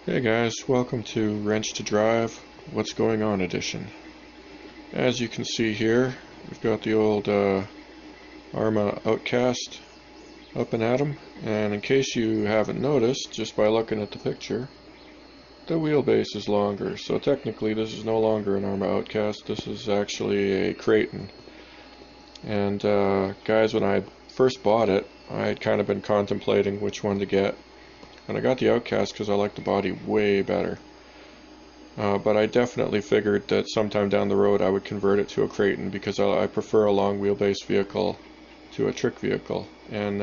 Hey guys, welcome to Wrench to Drive, What's Going On edition. As you can see here, we've got the old Arma Outcast up and at 'em, and in case you haven't noticed, just by looking at the picture, the wheelbase is longer. So technically this is no longer an Arma Outcast, this is actually a Creighton. And guys, when I first bought it, I had kind of been contemplating which one to get. And I got the Outcast because I like the body way better. But I definitely figured that sometime down the road I would convert it to a Creighton because I prefer a long wheelbase vehicle to a trick vehicle. And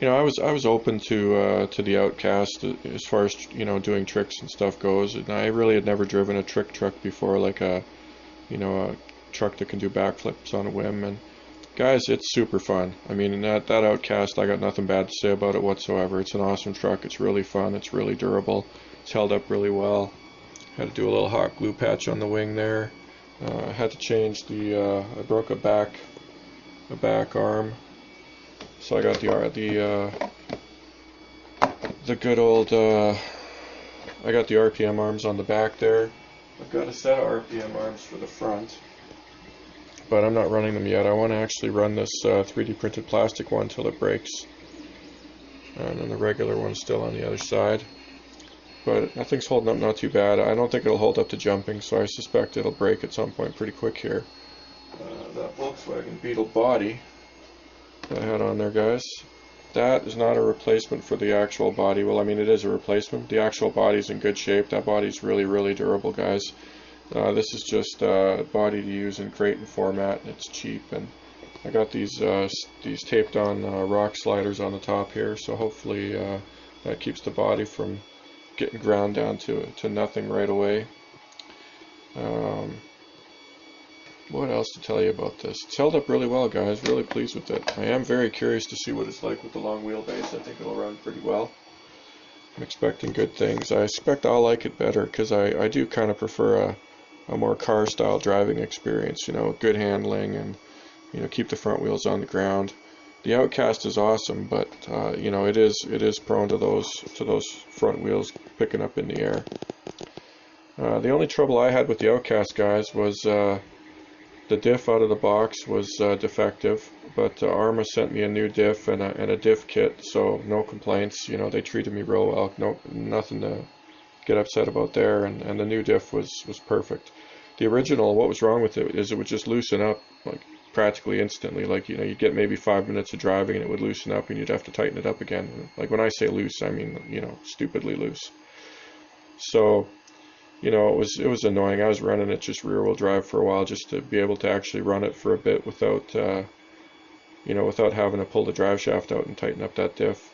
I was open to the Outcast as far as doing tricks and stuff goes. And I really had never driven a trick truck before, like a truck that can do backflips on a whim. And guys, it's super fun. I mean, that Outcast, I got nothing bad to say about it whatsoever. It's an awesome truck. It's really fun. It's really durable. It's held up really well. Had to do a little hot glue patch on the wing there. Had to change the. I broke a back arm, so I got the good old. I got the RPM arms on the back there. I've got a set of RPM arms for the front, but I'm not running them yet. I want to actually run this 3D printed plastic one till it breaks, and then the regular one's still on the other side. But that thing's holding up not too bad. I don't think it'll hold up to jumping, so I suspect it'll break at some point pretty quick here. That Volkswagen Beetle body that I had on there, guys, that is not a replacement for the actual body. Well, I mean, it is a replacement. The actual body's in good shape. That body's really, really durable, guys. This is just a body to use in Creighton format, and it's cheap. And I got these taped on rock sliders on the top here, so hopefully that keeps the body from getting ground down to nothing right away. What else to tell you about this? It's held up really well, guys. Really pleased with it. I am very curious to see what it's like with the long wheelbase. I think it'll run pretty well. I'm expecting good things. I expect I'll like it better because I do kind of prefer a more car-style driving experience. Good handling and keep the front wheels on the ground. The Outcast is awesome, but it is prone to those front wheels picking up in the air. The only trouble I had with the Outcast, guys, was the diff out of the box was defective. But Arma sent me a new diff and a diff kit, so no complaints. They treated me real well. Nothing to get upset about there. And the new diff was perfect. The original, what was wrong with it is it would just loosen up like practically instantly. Like you'd get maybe 5 minutes of driving and it would loosen up and you'd have to tighten it up again. Like when I say loose, I mean stupidly loose. So it was annoying. I was running it just rear wheel drive for a while just to be able to actually run it for a bit without without having to pull the drive shaft out and tighten up that diff.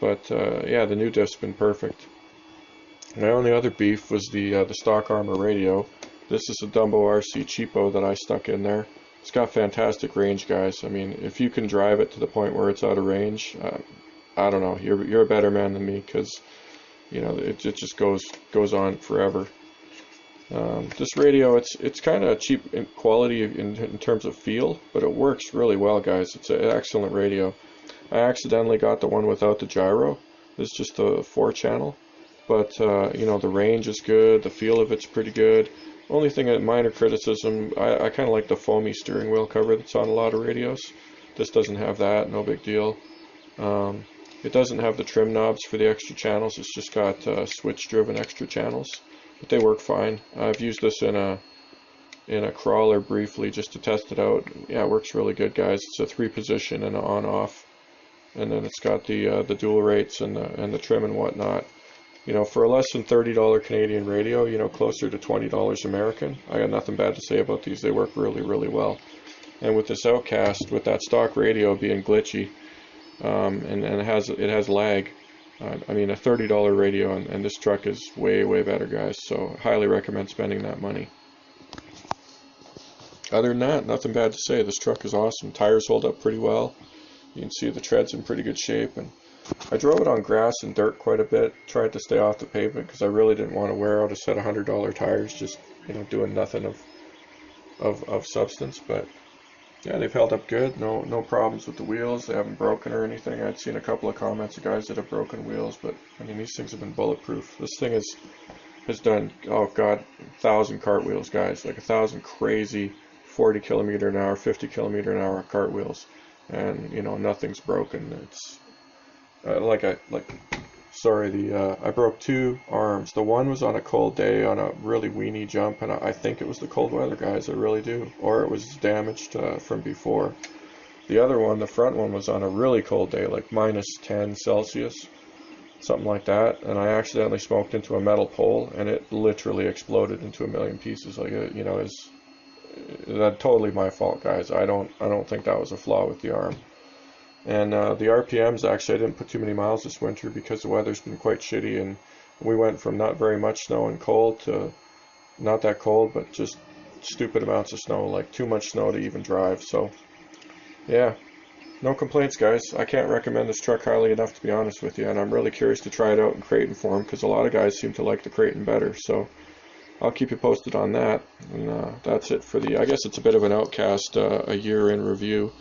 But yeah, the new diff's been perfect. My only other beef was the stock Arma radio. This is a Dumbo RC cheapo that I stuck in there. It's got fantastic range, guys. I mean, if you can drive it to the point where it's out of range, I don't know. You're a better man than me because it just goes on forever. This radio, it's kind of cheap in quality in terms of feel, but it works really well, guys. It's an excellent radio. I accidentally got the one without the gyro. It's just a 4-channel, but the range is good. The feel of it's pretty good. Only thing, a minor criticism, I kind of like the foamy steering wheel cover that's on a lot of radios. This doesn't have that, no big deal. It doesn't have the trim knobs for the extra channels. It's just got switch-driven extra channels, but they work fine. I've used this in a crawler briefly just to test it out. Yeah, it works really good, guys. It's a 3-position and an on-off, and then it's got the dual rates and the trim and whatnot. For a less than $30 Canadian radio, closer to $20 American, I got nothing bad to say about these. They work really, really well. And with this Outcast, with that stock radio being glitchy, and it has lag, I mean, a $30 radio, and this truck is way, way better, guys. So highly recommend spending that money. Other than that, nothing bad to say. This truck is awesome. Tires hold up pretty well. You can see the tread's in pretty good shape, and I drove it on grass and dirt quite a bit, tried to stay off the pavement because I really didn't want to wear out a set of $100 tires just doing nothing of substance. But Yeah, they've held up good. No problems with the wheels. They haven't broken or anything. I'd seen a couple of comments of guys that have broken wheels, but I mean these things have been bulletproof. This thing has done, oh god, 1,000 cartwheels, guys, like 1,000 crazy 40 km/h, 50 km/h cartwheels, and you know nothing's broken. It's I broke 2 arms. The one was on a cold day on a really weeny jump, and I think it was the cold weather, guys. I really do, or it was damaged from before. The other one, the front one, was on a really cold day, like -10 Celsius. Something like that, and I accidentally smoked into a metal pole, and it literally exploded into a million pieces. Like you know, that's totally my fault, guys. I don't think that was a flaw with the arm. And the RPMs, actually, I didn't put too many miles this winter because the weather's been quite shitty, and we went from not very much snow and cold to not that cold, but just stupid amounts of snow, like too much snow to even drive. So yeah. No complaints, guys. I can't recommend this truck highly enough, to be honest with you, and I'm really curious to try it out in Creighton form because a lot of guys seem to like the Creighton better. So I'll keep you posted on that. And that's it for I guess it's a bit of an outcast a year in review.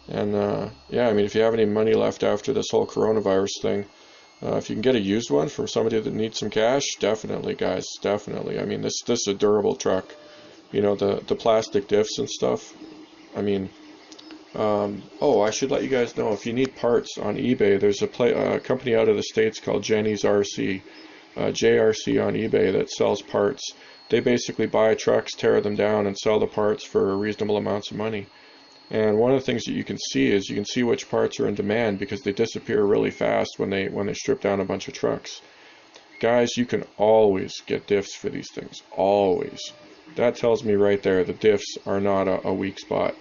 And yeah, I mean, if you have any money left after this whole coronavirus thing, if you can get a used one from somebody that needs some cash, definitely, guys, definitely. I mean, this is a durable truck. You know, the plastic diffs and stuff. I mean. Oh, I should let you guys know, if you need parts on eBay, there's a company out of the States called Jenny's RC, JRC on eBay, that sells parts. They basically buy trucks, tear them down, and sell the parts for reasonable amounts of money. And one of the things that you can see is you can see which parts are in demand because they disappear really fast when they strip down a bunch of trucks. Guys, you can always get diffs for these things. Always. That tells me right there the diffs are not a weak spot.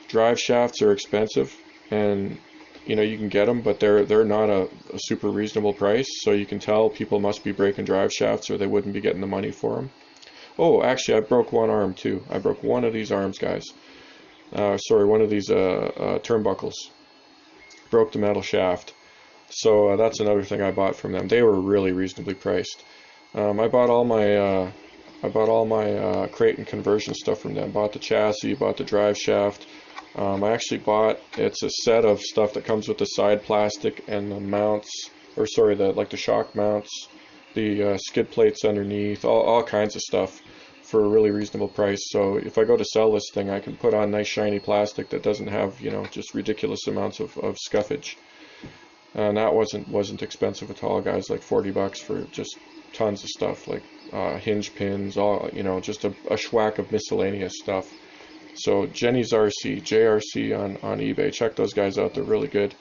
Drive shafts are expensive, and you know you can get them, but they're not a super reasonable price. So you can tell people must be breaking drive shafts, or they wouldn't be getting the money for them. Oh, actually, I broke one arm too. I broke one of these arms, guys. Sorry, one of these turnbuckles. Broke the metal shaft. So that's another thing I bought from them. They were really reasonably priced. I bought all my Creighton conversion stuff from them. Bought the chassis, bought the drive shaft. I actually bought, it's a set of stuff that comes with the side plastic and the mounts, or sorry, the shock mounts, the skid plates underneath, all kinds of stuff for a really reasonable price. So if I go to sell this thing, I can put on nice shiny plastic that doesn't have, you know, just ridiculous amounts of scuffage. And that wasn't expensive at all, guys. Like $40 for just tons of stuff, like hinge pins, all, you know, just a schwack of miscellaneous stuff. So Jenny's RC, JRC on eBay. Check those guys out. They're really good.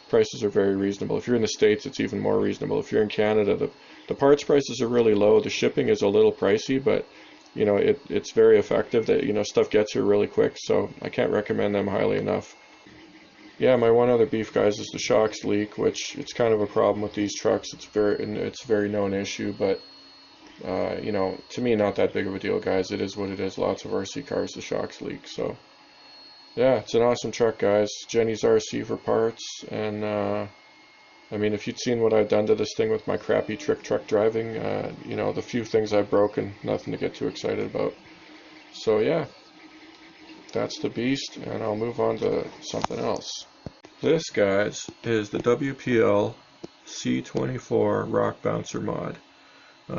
Prices are very reasonable. If you're in the States, it's even more reasonable. If you're in Canada, the parts prices are really low. The shipping is a little pricey, but you know it's very effective. That, you know, stuff gets here really quick. So I can't recommend them highly enough. Yeah, my one other beef, guys, is the shocks leak, which it's kind of a problem with these trucks. It's a very known issue, but you know, to me, not that big of a deal, guys. It is what it is. Lots of RC cars, the shocks leak. So, yeah, it's an awesome truck, guys. Jenny's RC for parts. And, I mean, if you'd seen what I've done to this thing with my crappy trick truck driving, you know, the few things I've broken, nothing to get too excited about. So, yeah, that's the beast, and I'll move on to something else. This, guys, is the WPL C24 Rock Bouncer mod.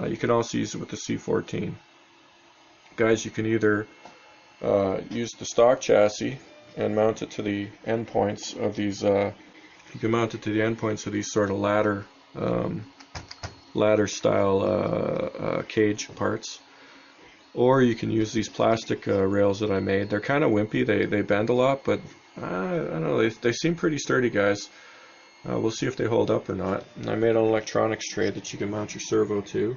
You can also use it with the C14. Guys, you can either use the stock chassis and mount it to the endpoints of these. You can mount it to the endpoints of these sort of ladder style cage parts, or you can use these plastic rails that I made. They're kind of wimpy. They bend a lot, but I don't know. They seem pretty sturdy, guys. We'll see if they hold up or not. And I made an electronics tray that you can mount your servo to.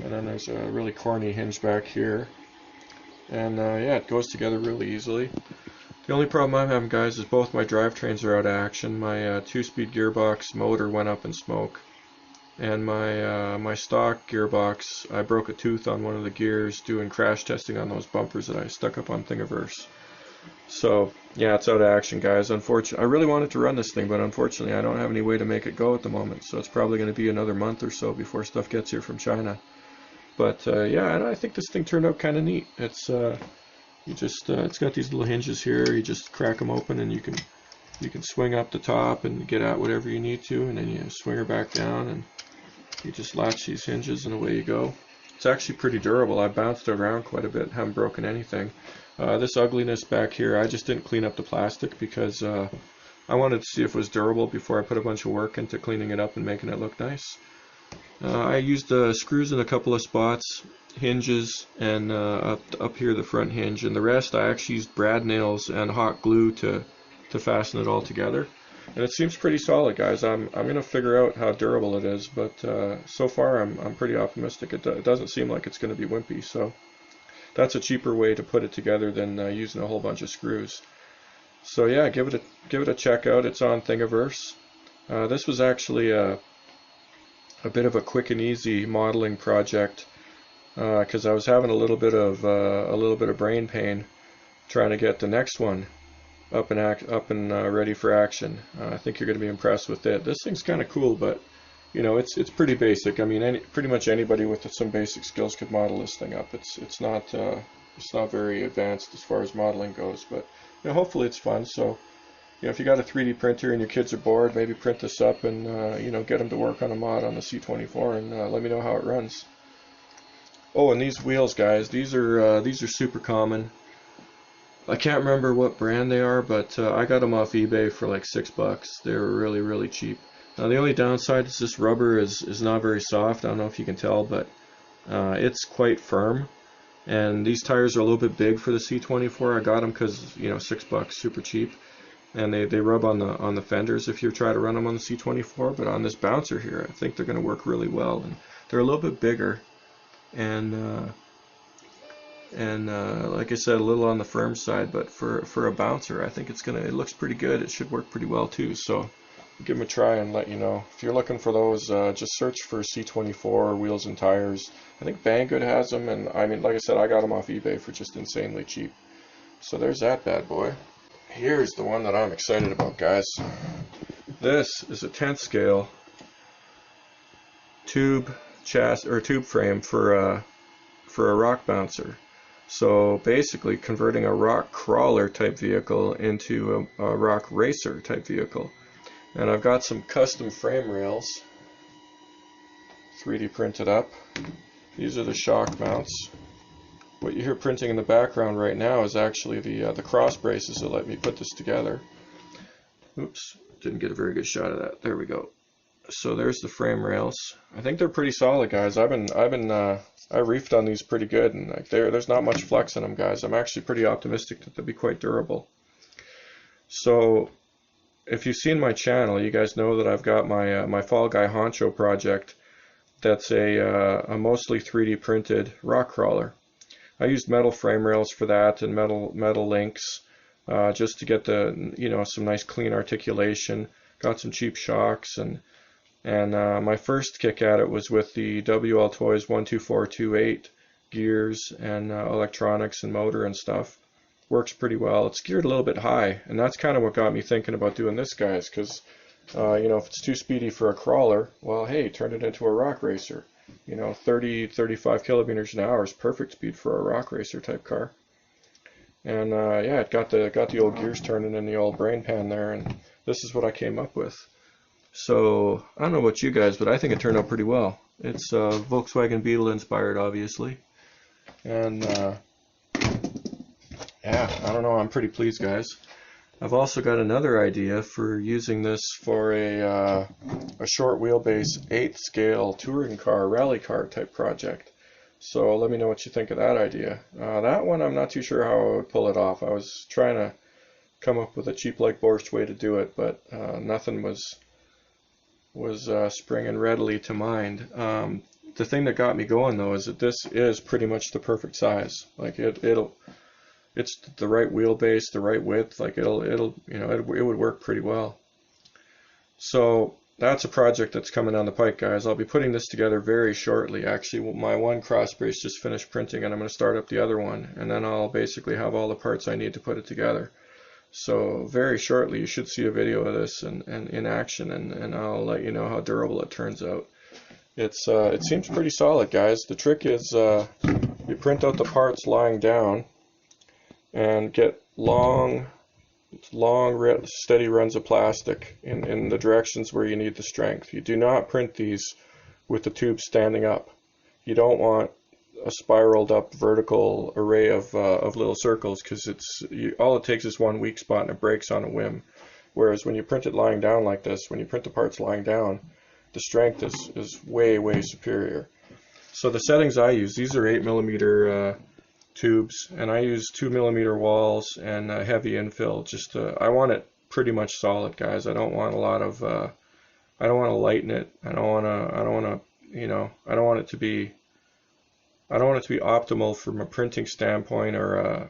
And then there's a really corny hinge back here. And yeah, it goes together really easily. The only problem I'm having, guys, is both my drivetrains are out of action. My 2-speed gearbox motor went up in smoke. And my stock gearbox, I broke a tooth on one of the gears doing crash testing on those bumpers that I stuck up on Thingiverse. So, yeah, it's out of action, guys. Unfortunately, I really wanted to run this thing, but unfortunately I don't have any way to make it go at the moment. So it's probably going to be another month or so before stuff gets here from China. But, yeah, I think this thing turned out kind of neat. It's You just it's got these little hinges here. You just crack them open, and you can swing up the top and get at whatever you need to, and then you swing her back down, and you just latch these hinges, and away you go. It's actually pretty durable. I bounced it around quite a bit, haven't broken anything. This ugliness back here, I just didn't clean up the plastic because I wanted to see if it was durable before I put a bunch of work into cleaning it up and making it look nice. I used screws in a couple of spots, hinges, and up here the front hinge, and the rest I actually used brad nails and hot glue to fasten it all together. And it seems pretty solid, guys. I'm gonna figure out how durable it is, but so far I'm pretty optimistic. It doesn't seem like it's gonna be wimpy, so that's a cheaper way to put it together than using a whole bunch of screws. So yeah, give it a check out. It's on Thingiverse. This was actually a bit of a quick and easy modeling project because I was having a little bit of brain pain trying to get the next one up and ready for action. I think you're going to be impressed with it. This thing's kind of cool, but you know, it's pretty basic. I mean, pretty much anybody with some basic skills could model this thing up. It's not very advanced as far as modeling goes, but you know, hopefully it's fun. So you know, if you got a 3D printer and your kids are bored, maybe print this up and you know, get them to work on a mod on the C24 and let me know how it runs. Oh, and these wheels, guys, these are super common. I can't remember what brand they are, but I got them off eBay for like $6. They were really, really cheap. Now the only downside is this rubber is not very soft. I don't know if you can tell, but it's quite firm. And these tires are a little bit big for the C24. I got them because, you know, $6, super cheap. And they rub on the fenders if you try to run them on the C24. But on this bouncer here, I think they're going to work really well. And they're a little bit bigger, and like I said, a little on the firm side. But for a bouncer, I think it looks pretty good. It should work pretty well too. So give them a try and let you know. If you're looking for those, just search for C24 wheels and tires. I think Banggood has them, and I mean, like I said, I got them off eBay for just insanely cheap. So there's that bad boy. Here's the one that I'm excited about, guys. This is a 10th scale tube frame for a rock bouncer. So basically converting a rock crawler type vehicle into a rock racer type vehicle. And I've got some custom frame rails 3D printed up. These are the shock mounts. What you hear printing in the background right now is actually the cross braces that let me put this together. Oops, didn't get a very good shot of that. There we go. So there's the frame rails. I think they're pretty solid, guys. I reefed on these pretty good, and like there's not much flex in them, guys. I'm actually pretty optimistic that they'll be quite durable. So if you've seen my channel, you guys know that I've got my my Fall Guy Honcho project. That's a mostly 3D printed rock crawler. I used metal frame rails for that and metal links just to get some nice clean articulation. Got some cheap shocks, and my first kick at it was with the WL Toys 12428 gears and electronics and motor and stuff. Works pretty well. It's geared a little bit high, and that's kind of what got me thinking about doing this, guys, because if it's too speedy for a crawler, well, hey, turn it into a rock racer. 30-35 kilometers an hour is perfect speed for a rock racer type car. And yeah, it got the old gears turning in the old brain pan there, and this is what I came up with. So I don't know about you guys, but I think it turned out pretty well. It's Volkswagen Beetle inspired, obviously, and yeah, I don't know, I'm pretty pleased, guys. I've also got another idea for using this for a short wheelbase 8th scale touring car, rally car type project. So let me know what you think of that idea. That one I'm not too sure how I would pull it off. I was trying to come up with a cheap like borscht way to do it, but nothing was springing readily to mind. The thing that got me going though is that this is pretty much the perfect size. Like it's the right wheelbase, the right width. Like it would work pretty well. So that's a project that's coming down the pike, guys. I'll be putting this together very shortly. Actually, my one cross brace just finished printing, and I'm going to start up the other one, and then I'll basically have all the parts I need to put it together. So very shortly you should see a video of this and in action, and I'll let you know how durable it turns out. It seems pretty solid, guys. The trick is you print out the parts lying down, and get long, steady runs of plastic in the directions where you need the strength. You do not print these with the tube standing up. You don't want a spiraled up vertical array of little circles, because all it takes is one weak spot and it breaks on a whim. Whereas when you print it lying down like this, when you print the parts lying down, the strength is way superior. So the settings I use, these are 8mm tubes, and I use 2mm walls and heavy infill. I want it pretty much solid, guys. I don't want a lot of I don't want to lighten it. I don't want it to be optimal from a printing standpoint or a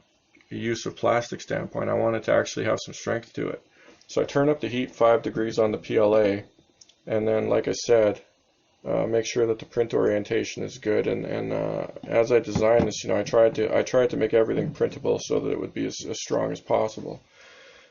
use of plastic standpoint. I want it to actually have some strength to it. So I turn up the heat 5 degrees on the PLA, and then, like I said, make sure that the print orientation is good. And as I designed this, I tried to make everything printable so that it would be as strong as possible.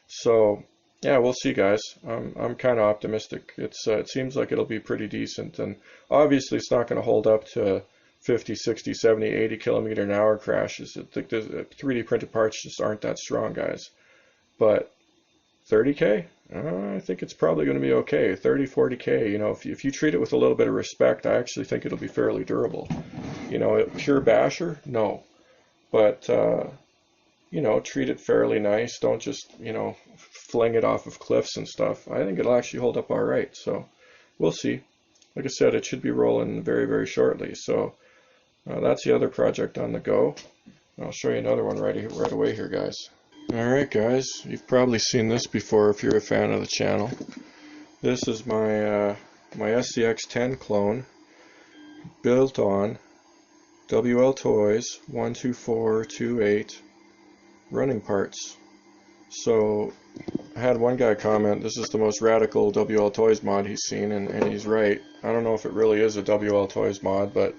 So yeah, we'll see, guys. I'm kind of optimistic. It seems like it'll be pretty decent, and obviously it's not going to hold up to 50, 60, 70, 80 kilometer an hour crashes. I think the 3D printed parts just aren't that strong, guys. But 30K? I think it's probably going to be okay. 30, 40K, if you treat it with a little bit of respect, I actually think it'll be fairly durable. Pure basher? No. But, treat it fairly nice. Don't just, fling it off of cliffs and stuff. I think it'll actually hold up all right. So we'll see. Like I said, it should be rolling very shortly. So that's the other project on the go. I'll show you another one right away here, guys. Alright, guys, you've probably seen this before if you're a fan of the channel. This is my SCX-10 clone built on WL Toys 12428 running parts. So I had one guy comment, this is the most radical WL Toys mod he's seen, and he's right. I don't know if it really is a WL Toys mod, but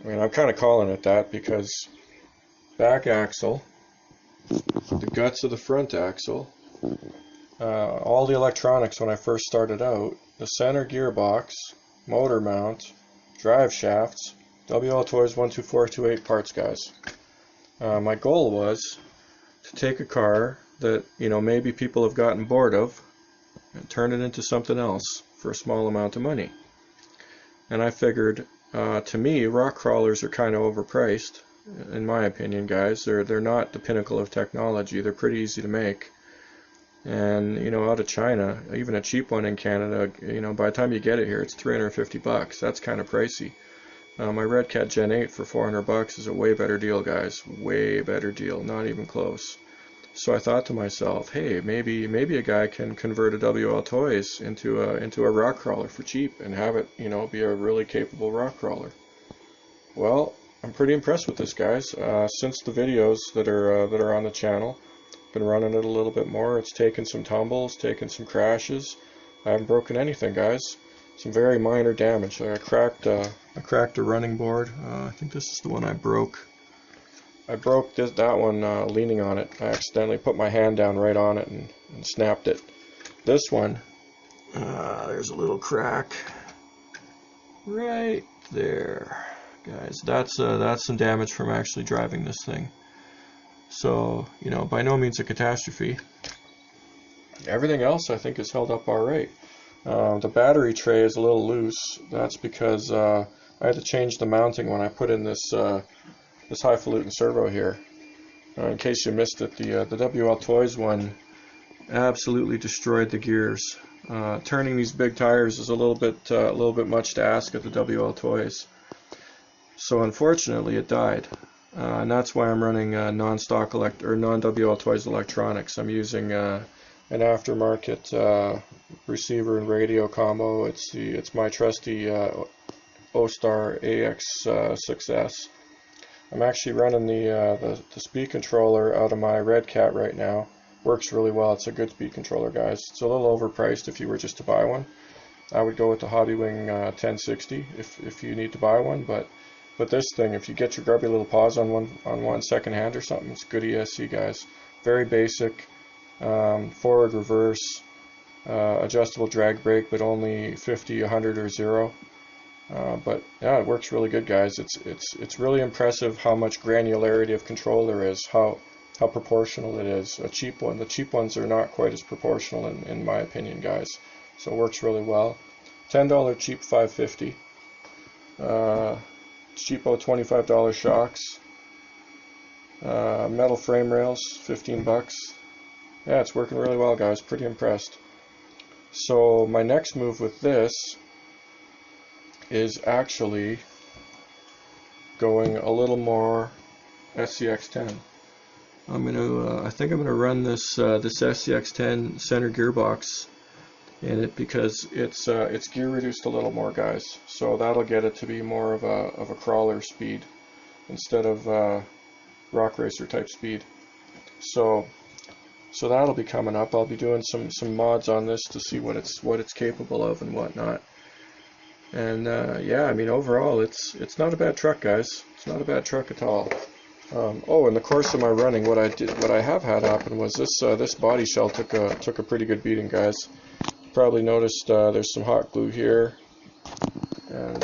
I'm kind of calling it that, because back axle, the guts of the front axle, all the electronics when I first started out, the center gearbox, motor mount, drive shafts, WL Toys 12428 parts, guys. My goal was to take a car that maybe people have gotten bored of and turn it into something else for a small amount of money. And I figured, to me, rock crawlers are kind of overpriced, in my opinion, guys. They're not the pinnacle of technology. They're pretty easy to make. And out of China, even a cheap one in Canada, by the time you get it here, it's $350. That's kind of pricey. My Red Cat Gen 8 for $400 is a way better deal, guys. Way better deal. Not even close. So I thought to myself, hey, maybe a guy can convert a WL Toys into a rock crawler for cheap and have it, be a really capable rock crawler. Well, I'm pretty impressed with this, guys. Since the videos that are on the channel, been running it a little bit more. It's taken some tumbles, taken some crashes. I haven't broken anything, guys. Some very minor damage. I cracked a running board. I think this is the one I broke. I broke that one leaning on it. I accidentally put my hand down right on it and snapped it. This one, there's a little crack right there, guys. That's some damage from actually driving this thing. So, by no means a catastrophe. Everything else I think is held up all right. The battery tray is a little loose. That's because I had to change the mounting when I put in this highfalutin servo here. In case you missed it, the WL Toys one absolutely destroyed the gears. Turning these big tires is a little bit much to ask of the WL Toys. So unfortunately, it died. And that's why I'm running non-stock non-WL Toys electronics. I'm using an aftermarket receiver and radio combo. It's my trusty O-Star AX6S. I'm actually running the speed controller out of my Red Cat right now. Works really well. It's a good speed controller, guys. It's a little overpriced if you were just to buy one. I would go with the Hobbywing 1060 if you need to buy one, but this thing, if you get your grubby little paws on one second hand or something, it's good ESC, guys. Very basic, forward, reverse, adjustable drag brake, but only 50, 100, or 0. But yeah, it works really good, guys. It's really impressive how much granularity of control there is, how how proportional it is. A cheap one. The cheap ones are not quite as proportional in my opinion, guys. So it works really well. $10 cheap 550. Cheapo $25 shocks. Metal frame rails, 15 bucks. Yeah, it's working really well, guys. Pretty impressed. So my next move with this is actually going a little more SCX10. I think I'm gonna run this this SCX10 center gearbox in it because it's gear reduced a little more, guys. So that'll get it to be more of a crawler speed instead of rock racer type speed. So that'll be coming up. I'll be doing some mods on this to see what it's capable of and whatnot. And yeah, I mean, overall it's not a bad truck, guys. It's not a bad truck at all. Oh, in the course of my running, what I have had happen was this body shell took a pretty good beating, guys. You probably noticed there's some hot glue here, and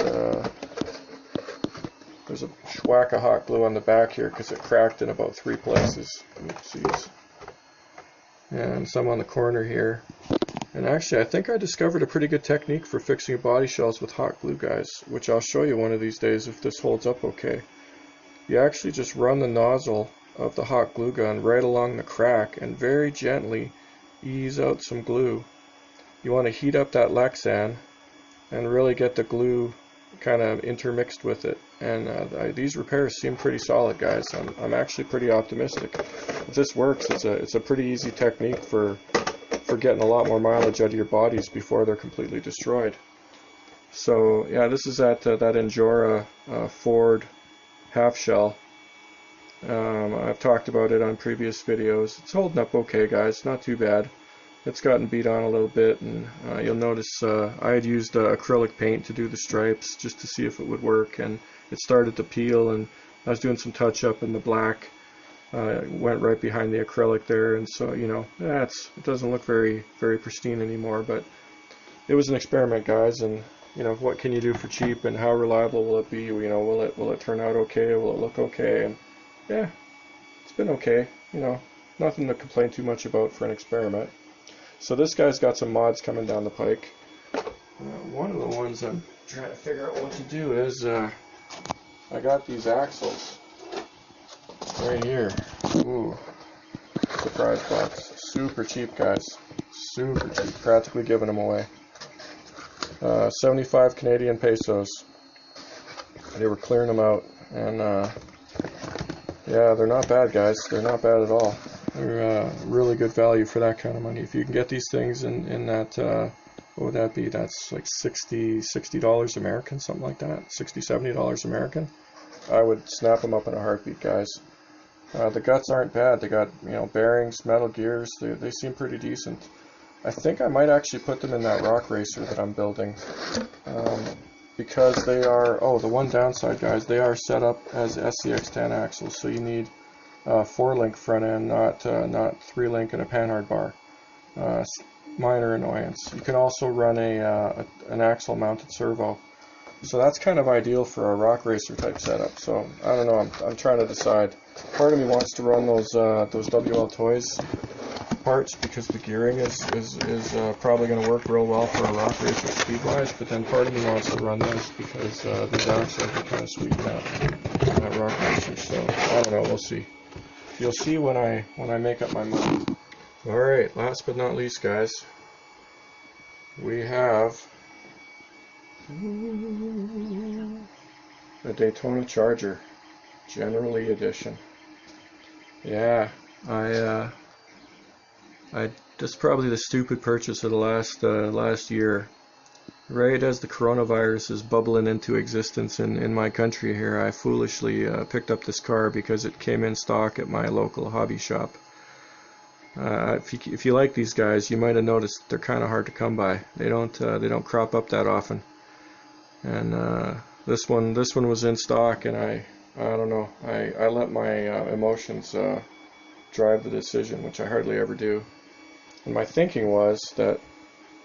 there's a whack of hot glue on the back here because it cracked in about 3 places. Oopsies. And some on the corner here. And actually, I think I discovered a pretty good technique for fixing body shells with hot glue, guys, which I'll show you one of these days if this holds up okay. You actually just run the nozzle of the hot glue gun right along the crack and very gently ease out some glue. You want to heat up that Lexan and really get the glue kind of intermixed with it. And these repairs seem pretty solid, guys. I'm actually pretty optimistic. If this works, it's a pretty easy technique for getting a lot more mileage out of your bodies before they're completely destroyed. So yeah, this is at that Endura Ford half shell. I've talked about it on previous videos. It's holding up okay, guys, not too bad. It's gotten beat on a little bit, and you'll notice I had used acrylic paint to do the stripes just to see if it would work, and it started to peel, and I was doing some touch up, and the black went right behind the acrylic there, and so, you know, it doesn't look very pristine anymore. But it was an experiment, guys, and you know, what can you do for cheap, and how reliable will it be? You know, will it turn out okay? Will it look okay? And yeah, it's been okay. You know, nothing to complain too much about for an experiment. So this guy's got some mods coming down the pike. One of the ones I'm trying to figure out what to do is I got these axles right here. Ooh, surprise box. Super cheap, guys. Super cheap. Practically giving them away. 75 Canadian pesos. They were clearing them out, and yeah, they're not bad, guys. They're not bad at all. They're really good value for that kind of money. If you can get these things in that, what would that be? That's like $60 American, something like that. $60, $70 American. I would snap them up in a heartbeat, guys. The guts aren't bad. They got, you know, bearings, metal gears. They seem pretty decent. I think I might actually put them in that rock racer that I'm building, because they are, oh, the one downside, guys, they are set up as SCX10 axles, so you need 4-link front end, not 3-link and a panhard bar. Minor annoyance. You can also run an axle mounted servo, so that's kind of ideal for a rock racer type setup. So I don't know, I'm trying to decide. Part of me wants to run those WL Toys parts because the gearing is probably going to work real well for a rock racer speed wise, but then part of me wants to run this because these axles are kind of sweet in that rock racer. So I don't know, we'll see. You'll see when I make up my mind. Alright, last but not least, guys, we have the Daytona Charger General Lee Edition. Yeah, that's probably the stupid purchase of the last year. Right as the coronavirus is bubbling into existence in my country here, I foolishly picked up this car because it came in stock at my local hobby shop. If you like these guys, you might have noticed they're kind of hard to come by. They don't crop up that often. And this one was in stock, and I don't know. I let my emotions drive the decision, which I hardly ever do. And my thinking was that,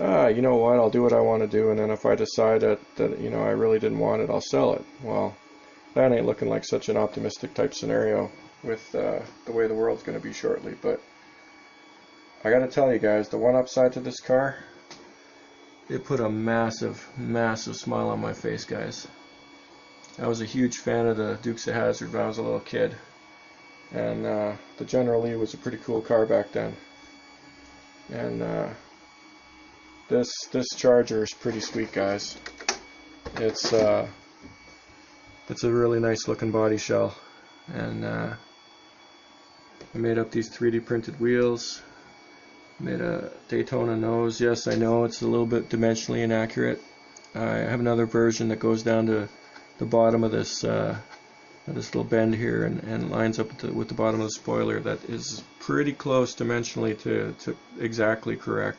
you know what, I'll do what I want to do, and then if I decide that you know, I really didn't want it, I'll sell it. Well, that ain't looking like such an optimistic type scenario. with the way the world's going to be shortly. But I gotta tell you guys, the one upside to this car, it put a massive, massive smile on my face, guys. I was a huge fan of the Dukes of Hazzard when I was a little kid, and the General Lee was a pretty cool car back then. And this Charger is pretty sweet, guys. It's a really nice looking body shell, and I made up these 3D printed wheels. Made a Daytona nose. Yes, I know it's a little bit dimensionally inaccurate. I have another version that goes down to the bottom of this little bend here and lines up with the bottom of the spoiler that is pretty close dimensionally to exactly correct.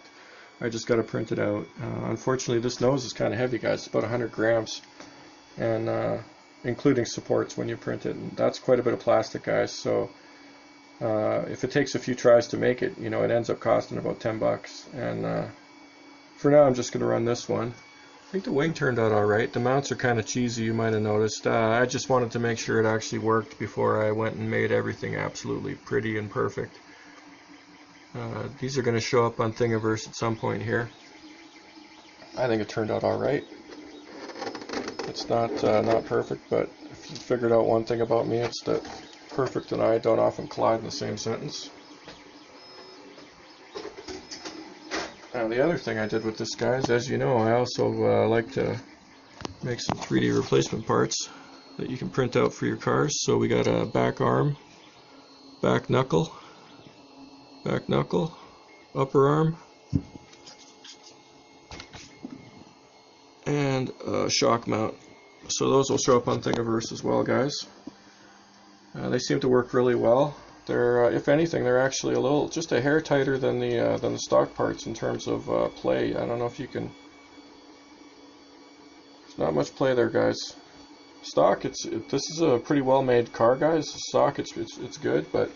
I just got to print it out. Unfortunately, this nose is kind of heavy, guys. It's about 100 grams, and including supports when you print it. And that's quite a bit of plastic, guys. So if it takes a few tries to make it, it ends up costing about 10 bucks. And for now, I'm just going to run this one. I think the wing turned out alright. The mounts are kind of cheesy, you might have noticed. I just wanted to make sure it actually worked before I went and made everything absolutely pretty and perfect. These are going to show up on Thingiverse at some point here. I think it turned out alright. It's not perfect, but if you figured out one thing about me, it's that perfect and I don't often collide in the same sentence. Now the other thing I did with this, guys, as you know, I also like to make some 3D replacement parts that you can print out for your cars. So we got a back arm, back knuckle, upper arm, and a shock mount. So those will show up on Thingiverse as well, guys. They seem to work really well. They're, if anything, they're actually just a hair tighter than the stock parts in terms of play. I don't know if you can. There's not much play there, guys. Stock, this is a pretty well-made car, guys. Stock, it's good, but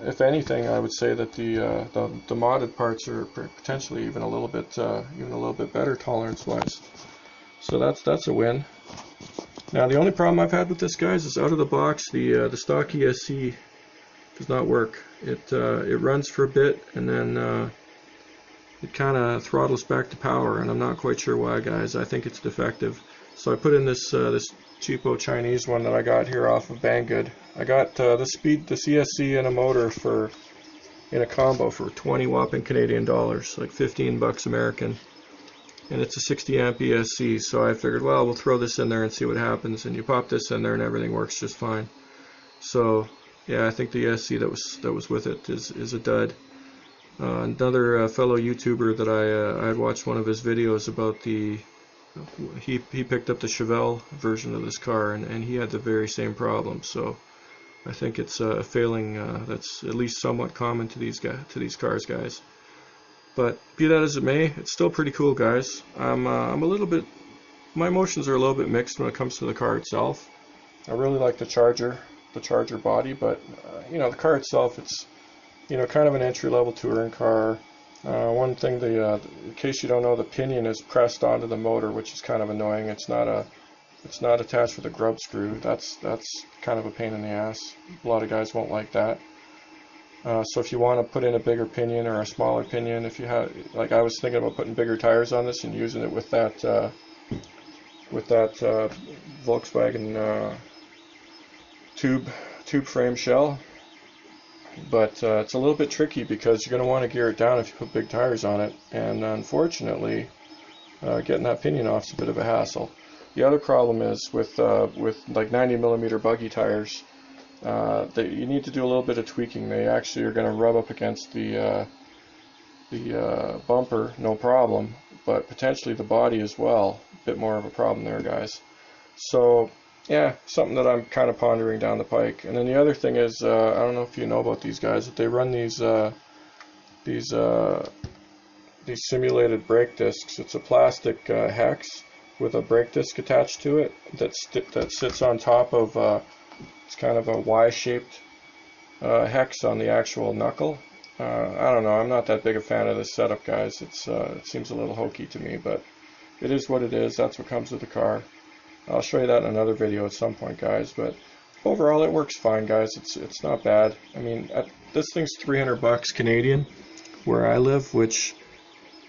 if anything, I would say that the modded parts are potentially even a little bit better tolerance-wise. So that's a win. Now the only problem I've had with this, guys, is out of the box the stock ESC does not work. It runs for a bit and then it kind of throttles back to power, and I'm not quite sure why, guys. I think it's defective. So I put in this cheapo Chinese one that I got here off of Banggood. I got this ESC and a motor in a combo for 20 whopping Canadian dollars, like 15 bucks American. And it's a 60 amp ESC, so I figured, well, we'll throw this in there and see what happens. And you pop this in there and everything works just fine. So yeah, I think the ESC that was with it is a dud. Another fellow YouTuber that I had watched one of his videos about he picked up the Chevelle version of this car, and he had the very same problem. So I think it's a failing that's at least somewhat common to these cars, guys. But be that as it may, it's still pretty cool, guys. I'm a little bit, my emotions are a little bit mixed when it comes to the car itself. I really like the Charger body, but the car itself, it's kind of an entry-level touring car. One thing, in case you don't know, the pinion is pressed onto the motor, which is kind of annoying. It's not attached with a grub screw. That's kind of a pain in the ass. A lot of guys won't like that. So if you want to put in a bigger pinion or a smaller pinion, if you have, like I was thinking about putting bigger tires on this and using it with that Volkswagen tube frame shell. But it's a little bit tricky because you're going to want to gear it down if you put big tires on it, and unfortunately getting that pinion off is a bit of a hassle. The other problem is with like 90mm buggy tires, that you need to do a little bit of tweaking. They actually are going to rub up against the bumper, no problem, but potentially the body as well. A bit more of a problem there, guys. So yeah, something that I'm kind of pondering down the pike. And then the other thing is, I don't know if you know about these guys, that they run these simulated brake discs. It's a plastic hex with a brake disc attached to it that sits on top of it's kind of a Y-shaped hex on the actual knuckle. I don't know, I'm not that big a fan of this setup, guys. It seems a little hokey to me, but it is what it is. That's what comes with the car. I'll show you that in another video at some point, guys. But overall, it works fine, guys. It's not bad. I mean, this thing's 300 bucks Canadian where I live, which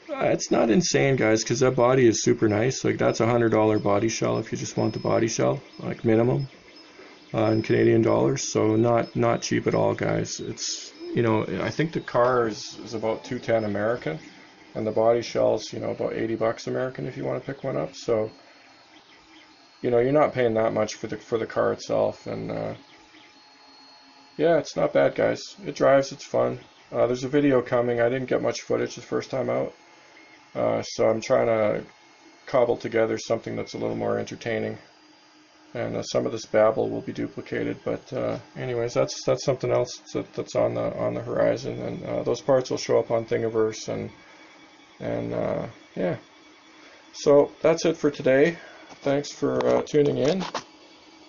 it's not insane, guys, because that body is super nice. Like, that's a $100 body shell if you just want the body shell, like minimum, in Canadian dollars. So not cheap at all, guys. It's, you know, I think the car is about $210 American, and the body shell's, you know, about 80 bucks American if you want to pick one up. So, you know, you're not paying that much for the car itself, and yeah, it's not bad, guys. It drives, it's fun. There's a video coming. I didn't get much footage the first time out. So I'm trying to cobble together something that's a little more entertaining, and some of this babble will be duplicated. But anyways, that's something else that's on the horizon, and those parts will show up on Thingiverse, and yeah. So that's it for today. Thanks for tuning in.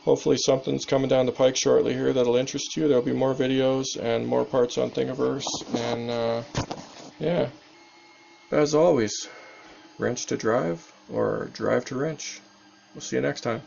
Hopefully something's coming down the pike shortly here that'll interest you. There'll be more videos and more parts on Thingiverse, and yeah. As always, wrench to drive or drive to wrench. We'll see you next time.